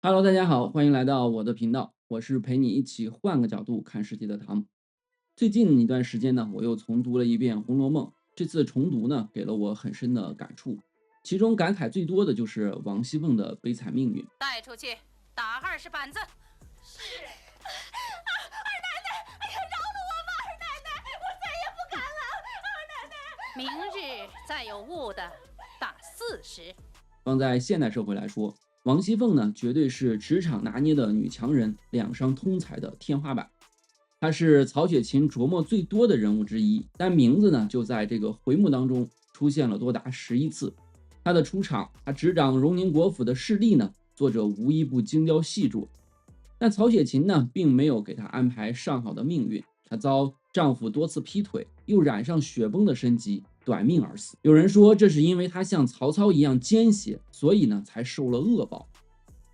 Hello，大家好，欢迎来到我的频道，我是陪你一起换个角度看世界的唐。最近一段时间呢，我又重读了一遍《红楼梦》，这次重读呢，给了我很深的感触，其中感慨最多的就是王熙凤的悲惨命运。带出去打20板子。是。二奶奶，哎呀，饶了我吧，二奶奶，我再也不敢了，二奶奶。明日再有误的，打40。放在现代社会来说，王熙凤呢，绝对是职场拿捏的女强人，两商通才的天花板。她是曹雪芹琢磨最多的人物之一，但名字呢，就在这个回目当中出现了多达11次。她的出场，她执掌荣宁国府的势力呢，作者无一不精雕细琢。但曹雪芹呢，并没有给她安排上好的命运，她遭丈夫多次劈腿，又染上雪崩的身疾，短命而死。有人说，这是因为她像曹操一样奸邪，所以呢，才受了恶报。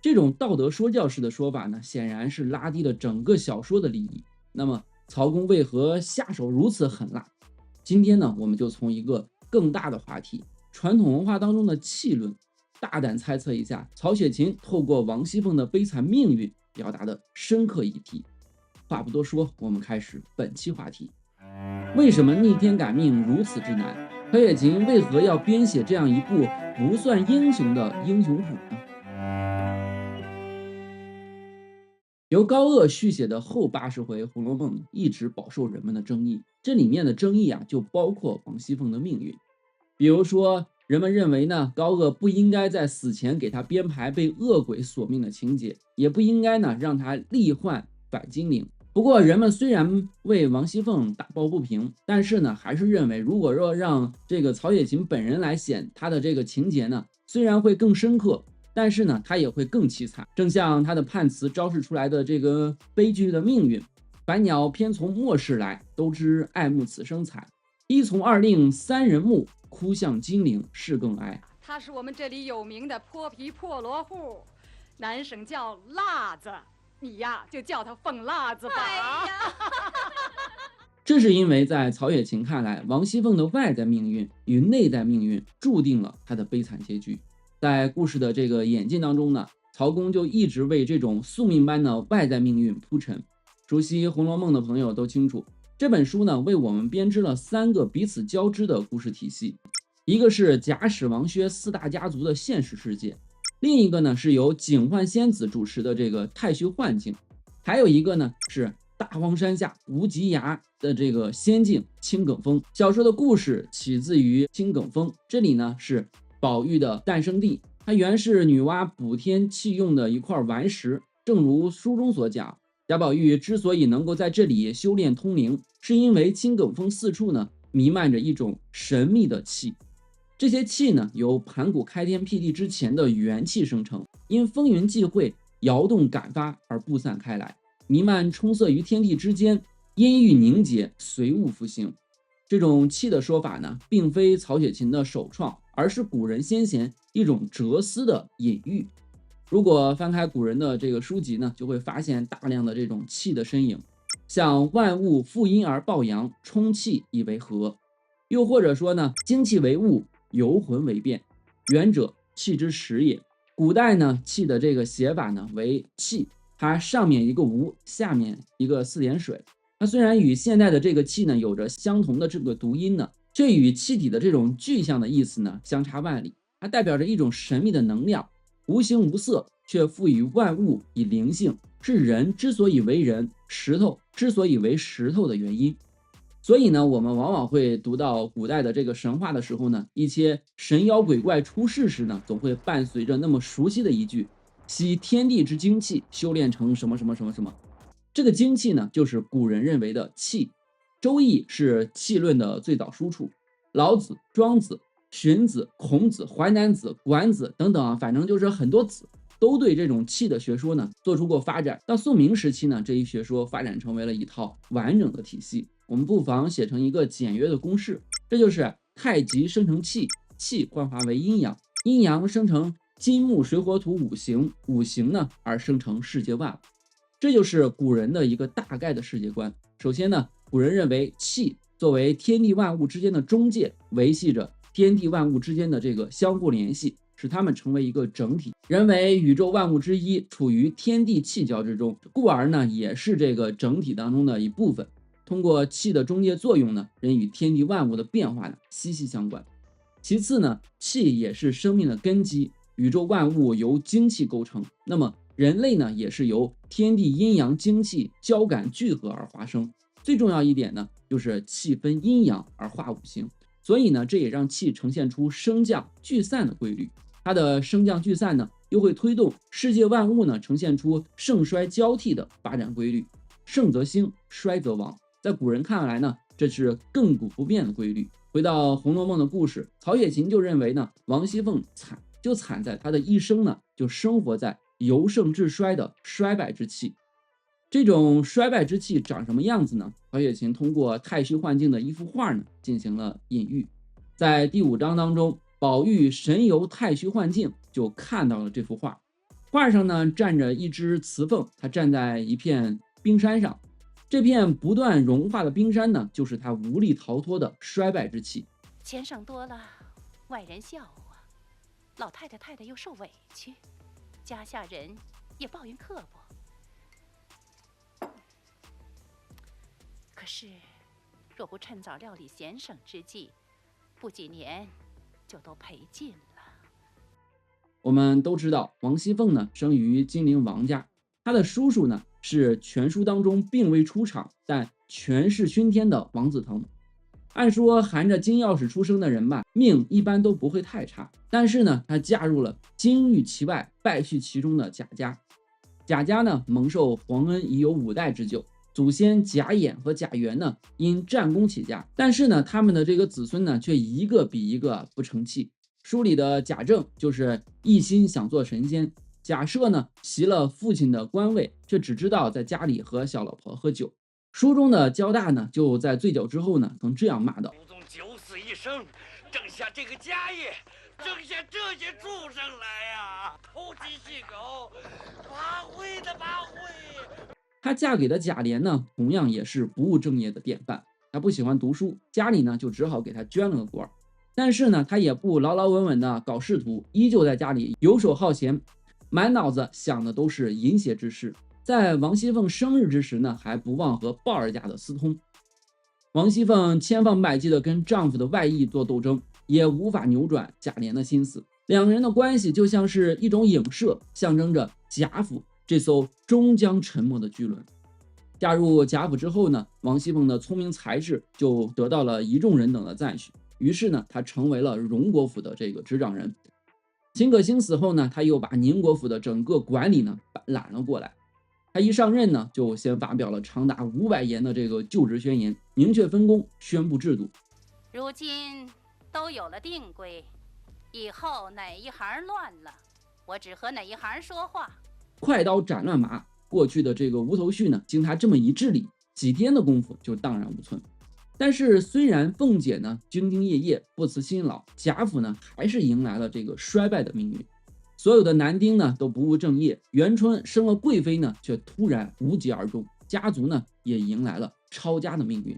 这种道德说教式的说法呢，显然是拉低了整个小说的利益。那么，曹公为何下手如此狠辣？今天呢，我们就从一个更大的话题——传统文化当中的气论，大胆猜测一下曹雪芹透过王熙凤的悲惨命运表达的深刻议题。话不多说，我们开始本期话题：为什么逆天改命如此之难？曹雪芹为何要编写这样一部不算英雄的英雄谱呢？由高鹗续写的后80回《红楼梦》一直饱受人们的争议，这里面的争议就包括王熙凤的命运。比如说，人们认为呢，高鹗不应该在死前给她编排被恶鬼索命的情节，也不应该呢让她力换反精灵。不过，人们虽然为王熙凤打抱不平，但是呢，还是认为如果说让这个曹雪芹本人来写他的这个情节呢，虽然会更深刻，但是呢，他也会更凄惨。正像他的判词昭示出来的这个悲剧的命运：凡鸟偏从末世来，都知爱慕此生惨。一从二令三人木，哭向金陵事更哀。他是我们这里有名的泼皮破罗户，南省叫辣子，你呀就叫他凤辣子吧。哎呀，这是因为在曹雪芹看来，王熙凤的外在命运与内在命运注定了她的悲惨结局。在故事的这个演进当中呢，曹公就一直为这种宿命般的外在命运铺陈。熟悉《红楼梦》的朋友都清楚，这本书呢为我们编织了3个彼此交织的故事体系，一个是贾史王薛4大家族的现实世界，另一个呢是由警幻仙子主持的这个太虚幻境，还有一个呢是大荒山下无极崖的这个仙境青埂峰。小说的故事起自于青埂峰，这里呢是宝玉的诞生地，它原是女娲补天气用的一块顽石。正如书中所讲，贾宝玉之所以能够在这里修炼通灵，是因为青埂峰四处呢弥漫着一种神秘的气。这些气呢由盘古开天辟地之前的元气生成，因风云际会摇动感发而布散开来，弥漫冲塞于天地之间，阴郁凝结，随物复兴。这种气的说法呢，并非曹雪芹的首创，而是古人先贤一种哲思的隐喻。如果翻开古人的这个书籍呢，就会发现大量的这种气的身影，像万物负阴而抱阳，充气以为和。又或者说呢，精气为物，游魂为变，元者气之始也。古代呢，气的这个写法呢为气，它上面一个无，下面一个4点水。它虽然与现代的这个气呢有着相同的这个读音呢，却与气体的这种具象的意思呢相差万里。它代表着一种神秘的能量，无形无色，却赋予万物以灵性，是人之所以为人，石头之所以为石头的原因。所以呢，我们往往会读到古代的这个神话的时候呢，一些神妖鬼怪出世时呢，总会伴随着那么熟悉的一句：吸天地之精气，修炼成什么什么什么什么。这个精气呢，就是古人认为的气。周易是气论的最早出处，老子、庄子、荀子、孔子、淮南子、管子等等反正就是很多子都对这种气的学说呢做出过发展。到宋明时期呢，这一学说发展成为了一套完整的体系。我们不妨写成一个简约的公式，这就是太极生成气，气幻化为阴阳，阴阳生成金木水火土五行，五行呢而生成世界万物。这就是古人的一个大概的世界观。首先呢，古人认为气作为天地万物之间的中介，维系着天地万物之间的这个相互联系，使它们成为一个整体。人为宇宙万物之一，处于天地气交之中，故而呢也是这个整体当中的一部分。通过气的中介作用呢，人与天地万物的变化呢息息相关。其次呢，气也是生命的根基，宇宙万物由精气构成，那么人类呢也是由天地阴阳精气交感聚合而化生。最重要一点呢，就是气分阴阳而化五行，所以呢这也让气呈现出升降聚散的规律。它的升降聚散呢，又会推动世界万物呢呈现出盛衰交替的发展规律，盛则兴，衰则亡。在古人看来呢，这是亘古不变的规律。回到《红楼梦》的故事，曹雪芹就认为呢，王熙凤惨在她的一生呢，就生活在由盛至衰的衰败之气。这种衰败之气长什么样子呢？曹雪芹通过太虚幻境的一幅画呢，进行了隐喻。在第5章当中，宝玉神游太虚幻境，就看到了这幅画。画上呢站着一只雌凤，它站在一片冰山上。这片不断融化的冰山呢，就是它无力逃脱的衰败之气。钱省多了，外人笑话；老太太又受委屈，家下人也抱怨刻薄。可是，若不趁早料理闲省之计，不几年就都赔尽了。我们都知道，王熙凤呢生于金陵王家，她的叔叔呢是全书当中并未出场但权势熏天的王子腾。按说含着金钥匙出生的人吧，命一般都不会太差，但是呢，她嫁入了金玉其外败絮其中的贾家。贾家呢蒙受皇恩已有5代之久，祖先贾演和贾源呢因战功起家，但是呢他们的这个子孙呢却一个比一个不成器。书里的贾政就是一心想做神仙，贾赦呢袭了父亲的官位，却只知道在家里和小老婆喝酒。书中的焦大呢就在醉酒之后呢曾这样骂道：祖宗九死一生，挣下这个家业，挣下这些畜生来呀！偷鸡戏狗，八会的八会。她嫁给的贾琏呢同样也是不务正业的典范，他不喜欢读书，家里呢就只好给他捐了个官。但是呢他也不牢牢稳稳的搞仕途，依旧在家里游手好闲，满脑子想的都是淫邪之事。在王熙凤生日之时呢，还不忘和鲍二家的私通。王熙凤千方百计的跟丈夫的外意做斗争，也无法扭转贾琏的心思。两个人的关系就像是一种影射，象征着贾府这艘终将沉没的巨轮。嫁入贾府之后呢，王熙凤的聪明才智就得到了一众人等的赞许，于是呢，她成为了荣国府的这个执掌人。秦可卿死后呢，她又把宁国府的整个管理呢揽了过来。他一上任呢，就先发表了长达500言的这个就职宣言，明确分工，宣布制度。如今都有了定规，以后哪一行乱了，我只和哪一行说话。快刀斩乱麻，过去的这个无头绪呢，经他这么一治理，几天的功夫就荡然无存。但是虽然凤姐呢兢兢业业，不辞辛劳，贾府呢还是迎来了这个衰败的命运。所有的男丁呢都不务正业，元春生了贵妃呢，却突然无疾而终，家族呢也迎来了抄家的命运。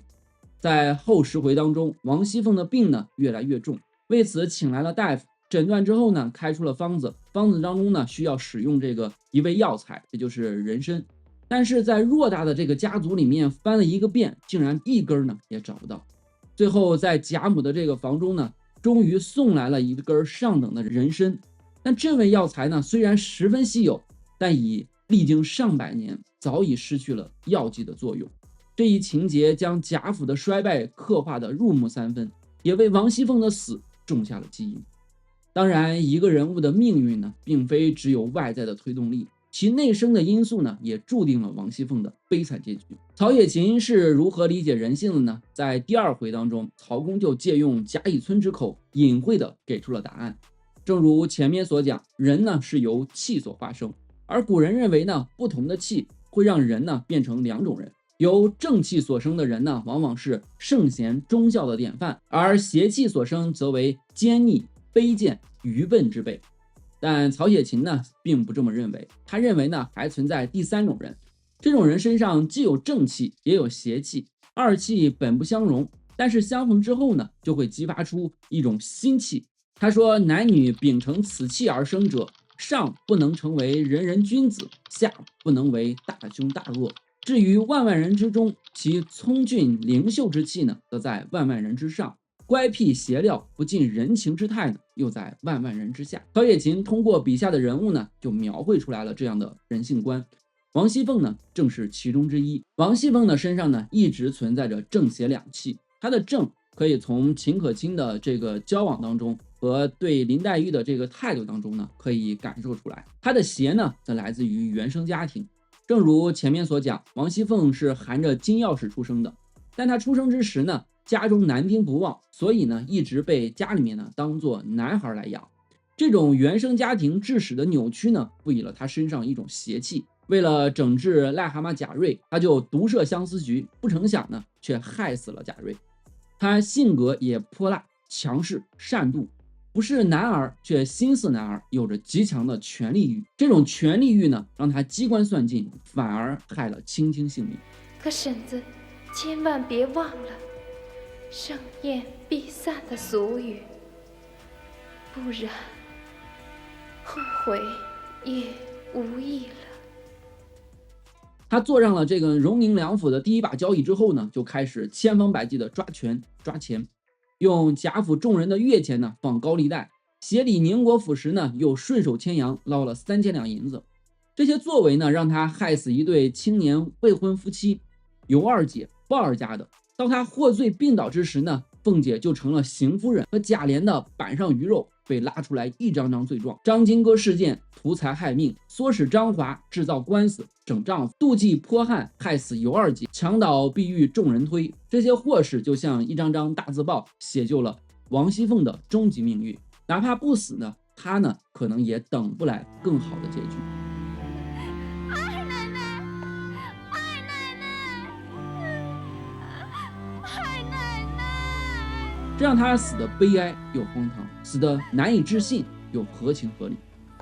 在后10回当中，王熙凤的病呢越来越重，为此请来了大夫，诊断之后呢开出了方子，方子当中呢需要使用这个一味药材，这就是人参。但是在偌大的这个家族里面翻了一个遍，竟然一根呢也找不到。最后在贾母的这个房中呢，终于送来了一根上等的人参。但这味药材呢，虽然十分稀有，但已历经上百年，早已失去了药剂的作用。这一情节将贾府的衰败刻画得入木三分，也为王熙凤的死种下了基因。当然，一个人物的命运呢，并非只有外在的推动力，其内生的因素呢，也注定了王熙凤的悲惨结局。曹雪芹是如何理解人性的呢？在第2回当中，曹公就借用贾雨村之口，隐晦地给出了答案。正如前面所讲，人呢是由气所化生，而古人认为呢，不同的气会让人呢变成2种人。由正气所生的人呢，往往是圣贤忠孝的典范，而邪气所生则为奸逆、卑贱、愚笨之辈。但曹雪芹呢，并不这么认为，他认为呢，还存在第3种人。这种人身上既有正气，也有邪气，二气本不相容，但是相逢之后呢，就会激发出一种新气。他说：“男女秉承此气而生者，上不能成为人人君子，下不能为大凶大恶。至于万万人之中，其聪俊灵秀之气呢，则在万万人之上；乖僻邪料不近人情之态呢，又在万万人之下。”曹雪芹通过笔下的人物呢，就描绘出来了这样的人性观。王熙凤呢，正是其中之一。王熙凤的身上呢，一直存在着正邪两气。她的正可以从秦可卿的这个交往当中和对林黛玉的这个态度当中呢，可以感受出来。她的邪呢，则来自于原生家庭。正如前面所讲，王熙凤是含着金钥匙出生的，但她出生之时呢，家中男丁不旺，所以呢，一直被家里面呢当做男孩来养。这种原生家庭致使的扭曲呢，赋予了她身上一种邪气。为了整治癞蛤蟆贾瑞，他就独设相思局，不成想呢，却害死了贾瑞。他性格也泼辣、强势、善妒，不是男儿却心似男儿，有着极强的权力欲。这种权力欲呢，让他机关算尽，反而害了青青性命。可婶子，千万别忘了盛宴必散的俗语，不然后悔也无益了。他坐上了这个荣宁两府的第一把交椅之后呢，就开始千方百计的抓权抓钱，用贾府众人的月钱呢放高利贷，协理宁国府时呢又顺手牵羊捞了3000两银子。这些作为呢，让他害死一对青年未婚夫妻，尤二姐、鲍二家的。到他获罪病倒之时呢，凤姐就成了邢夫人和贾琏的板上鱼肉，被拉出来一张张罪状。张金戈事件图财害命，唆使张华制造官司整丈夫，妒忌泼汉害死尤二姐，墙倒碧玉众人推。这些祸事就像一张张大字报，写就了王熙凤的终极命运。哪怕不死呢，她呢可能也等不来更好的结局。二奶奶，二奶奶，二奶奶，这让她死的悲哀又荒唐，死的难以置信又合情合理。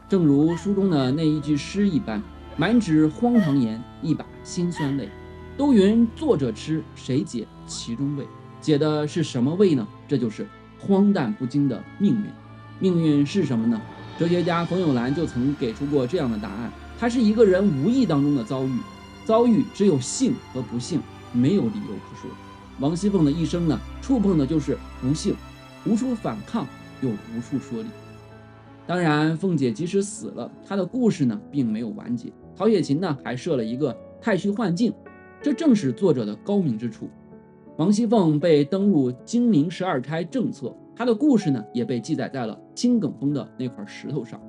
正如书中的那一句诗一般，满纸荒唐言，一把辛酸泪。都云作者痴，谁解其中味？解的是什么味呢？这就是荒诞不经的命运。命运是什么呢？哲学家冯友兰就曾给出过这样的答案：它是一个人无意当中的遭遇，遭遇只有幸和不幸，没有理由可说。王熙凤的一生呢，触碰的就是不幸，无处反抗，又无处说理。当然，凤姐即使死了，她的故事呢并没有完结。曹雪芹呢还设了一个太虚幻境，这正是作者的高明之处。王熙凤被登入金陵12钗正册，她的故事呢也被记载在了青埂峰的那块石头上。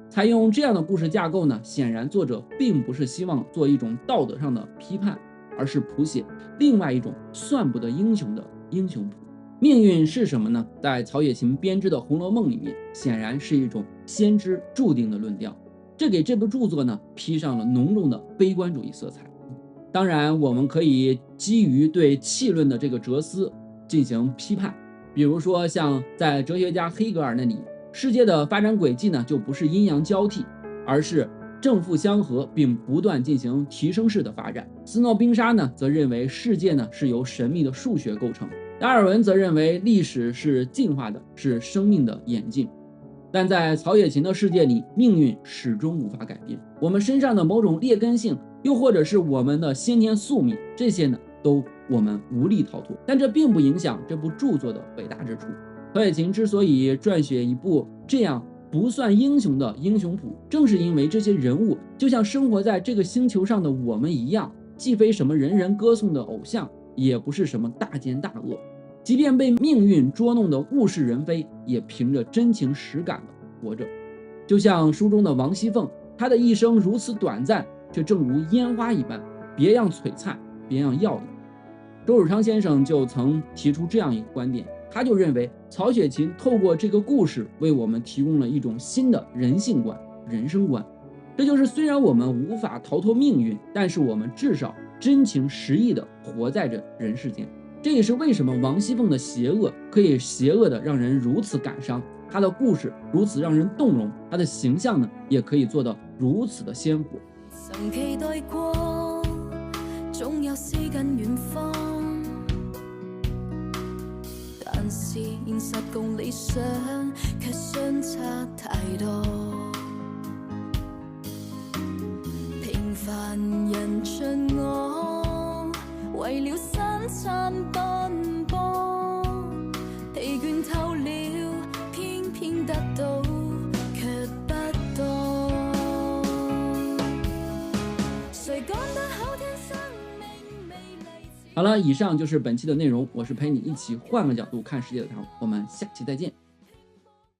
采用这样的故事架构呢，显然作者并不是希望做一种道德上的批判，而是谱写另外一种算不得英雄的英雄谱。命运是什么呢？在曹雪芹编织的《红楼梦》里面，显然是一种先知注定的论调，这给这部著作呢披上了浓重的悲观主义色彩。当然，我们可以基于对气论的这个哲思进行批判，比如说像在哲学家黑格尔那里，世界的发展轨迹呢就不是阴阳交替，而是正负相合，并不断进行提升式的发展。斯诺宾莎呢则认为世界呢是由神秘的数学构成，达尔文则认为历史是进化的，是生命的演进。但在曹雪芹的世界里，命运始终无法改变。我们身上的某种劣根性，又或者是我们的先天宿命，这些呢都我们无力逃脱。但这并不影响这部著作的伟大之处。曹雪芹之所以撰写一部这样不算英雄的英雄谱，正是因为这些人物就像生活在这个星球上的我们一样，既非什么人人歌颂的偶像，也不是什么大奸大恶，即便被命运捉弄的物是人非，也凭着真情实感的活着。就像书中的王熙凤，她的一生如此短暂，却正如烟花一般，别样璀璨，别样耀眼。周汝昌先生就曾提出这样一个观点，他就认为曹雪芹透过这个故事为我们提供了一种新的人性观、人生观。这就是虽然我们无法逃脱命运，但是我们至少真情实意地活在这人世间。这也是为什么王熙凤的邪恶可以邪恶的让人如此感伤，她的故事如此让人动容，她的形象呢也可以做得如此的鲜活。曾期待過，總有詩跟遠方，但還是現實共理想卻相差太多。平凡人像我，為了三餐奔波，疲倦透了，偏偏得到卻不多。誰講得好聽，生命美麗。好了，以上就是本期的內容，我是陪你一起換個角度看世界的唐，我們下期再見。